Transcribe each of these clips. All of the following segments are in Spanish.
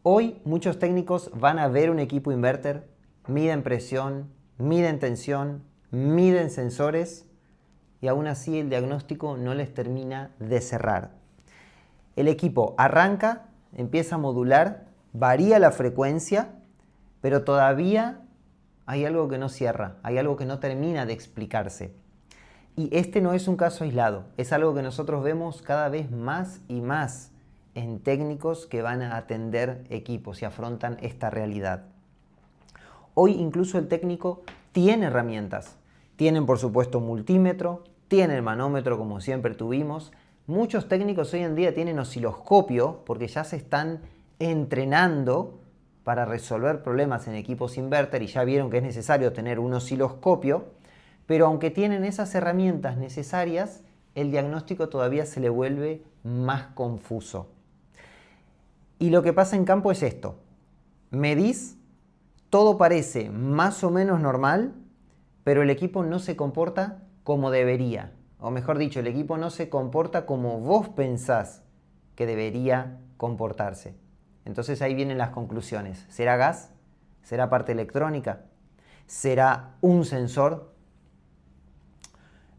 Hoy muchos técnicos van a ver un equipo inverter, miden presión, miden tensión, miden sensores y aún así el diagnóstico no les termina de cerrar. El equipo arranca, empieza a modular, varía la frecuencia, pero todavía hay algo que no cierra, hay algo que no termina de explicarse. Y este no es un caso aislado, es algo que nosotros vemos cada vez más y más en técnicos que van a atender equipos y afrontan esta realidad. Hoy incluso el técnico tiene herramientas. Tienen por supuesto multímetro, tienen manómetro como siempre tuvimos. Muchos técnicos hoy en día tienen osciloscopio porque ya se están entrenando para resolver problemas en equipos inverter y ya vieron que es necesario tener un osciloscopio, pero aunque tienen esas herramientas necesarias, el diagnóstico todavía se le vuelve más confuso. Y lo que pasa en campo es esto. Medís, todo parece más o menos normal, pero el equipo no se comporta como debería. O mejor dicho, el equipo no se comporta como vos pensás que debería comportarse. Entonces ahí vienen las conclusiones. ¿Será gas? ¿Será parte electrónica? ¿Será un sensor?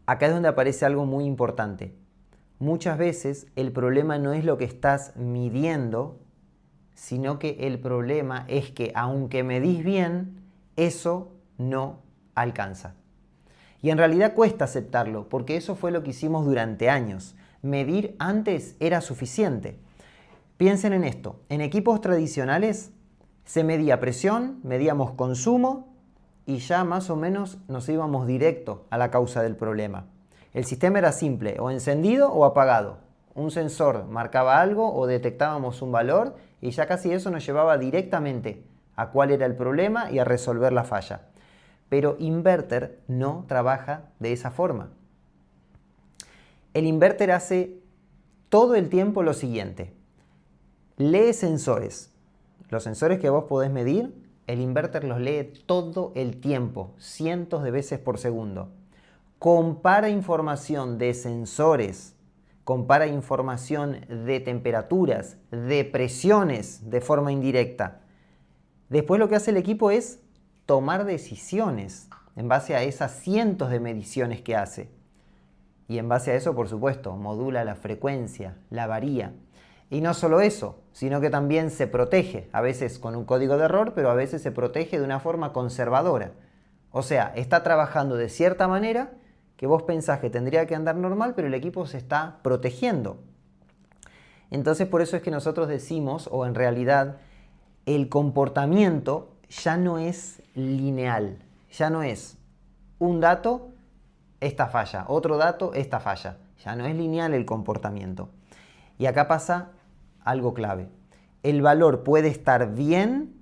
Acá es donde aparece algo muy importante. Muchas veces el problema no es lo que estás midiendo, sino que el problema es que aunque medís bien, eso no alcanza. Y en realidad cuesta aceptarlo, porque eso fue lo que hicimos durante años. Medir antes era suficiente. Piensen en esto, en equipos tradicionales se medía presión, medíamos consumo y ya más o menos nos íbamos directo a la causa del problema. El sistema era simple, o encendido o apagado. Un sensor marcaba algo o detectábamos un valor y ya casi eso nos llevaba directamente a cuál era el problema y a resolver la falla. Pero inverter no trabaja de esa forma. El inverter hace todo el tiempo lo siguiente. Lee sensores. Los sensores que vos podés medir, el inverter los lee todo el tiempo, cientos de veces por segundo. Compara información de sensores, compara información de temperaturas, de presiones de forma indirecta. Después lo que hace el equipo es tomar decisiones en base a esas cientos de mediciones que hace. Y en base a eso, por supuesto, modula la frecuencia, la varía. Y no solo eso, sino que también se protege, a veces con un código de error, pero a veces se protege de una forma conservadora. O sea, está trabajando de cierta manera que vos pensás que tendría que andar normal, pero el equipo se está protegiendo. Entonces por eso es que nosotros decimos, o en realidad, el comportamiento ya no es lineal, ya no es un dato, esta falla, otro dato, esta falla. Ya no es lineal el comportamiento. Y acá pasa algo clave. El valor puede estar bien,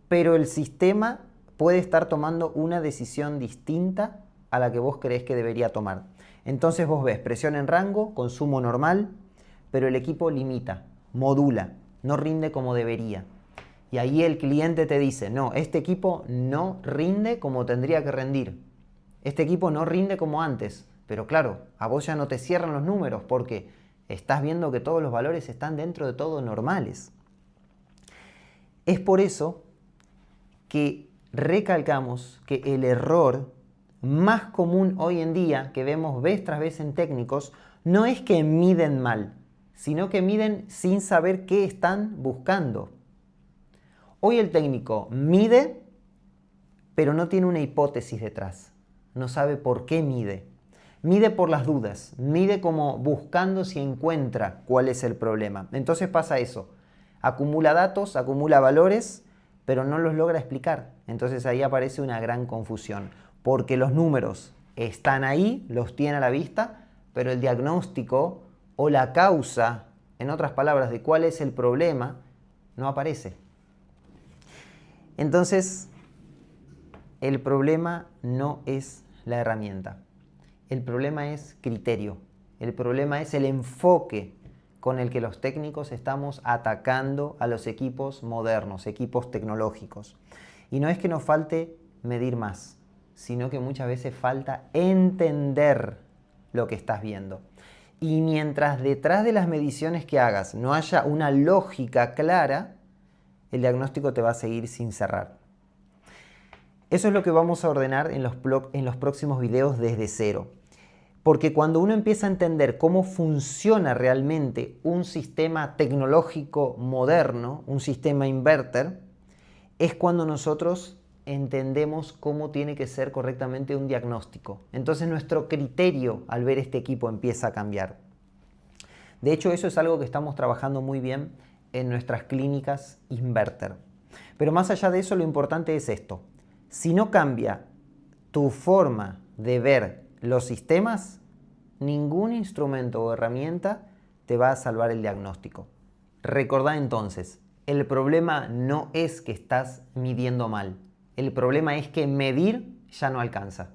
pero el sistema puede estar tomando una decisión distinta a la que vos creés que debería tomar. Entonces vos ves presión en rango, consumo normal, pero el equipo limita, modula, no rinde como debería. Y ahí el cliente te dice, no, este equipo no rinde como tendría que rendir. Este equipo no rinde como antes. Pero claro, a vos ya no te cierran los números porque estás viendo que todos los valores están dentro de todo normales. Es por eso que recalcamos que el error más común hoy en día que vemos vez tras vez en técnicos no es que miden mal, sino que miden sin saber qué están buscando. Hoy el técnico mide, pero no tiene una hipótesis detrás. No sabe por qué mide. Mide por las dudas, mide como buscando si encuentra cuál es el problema. Entonces pasa eso. Acumula datos, acumula valores, pero no los logra explicar. Entonces ahí aparece una gran confusión. Porque los números están ahí, los tiene a la vista, pero el diagnóstico o la causa, en otras palabras, de cuál es el problema, no aparece. Entonces, el problema no es la herramienta. El problema es criterio. El problema es el enfoque con el que los técnicos estamos atacando a los equipos modernos, equipos tecnológicos. Y no es que nos falte medir más, sino que muchas veces falta entender lo que estás viendo. Y mientras detrás de las mediciones que hagas no haya una lógica clara, el diagnóstico te va a seguir sin cerrar. Eso es lo que vamos a ordenar en los próximos videos desde cero. Porque cuando uno empieza a entender cómo funciona realmente un sistema tecnológico moderno, un sistema inverter, es cuando nosotros entendemos cómo tiene que ser correctamente un diagnóstico. Entonces nuestro criterio al ver este equipo empieza a cambiar. De hecho, eso es algo que estamos trabajando muy bien en nuestras clínicas inverter. Pero más allá de eso, lo importante es esto. Si no cambia tu forma de ver los sistemas, ningún instrumento o herramienta te va a salvar el diagnóstico. Recordá entonces, el problema no es que estás midiendo mal. El problema es que medir ya no alcanza.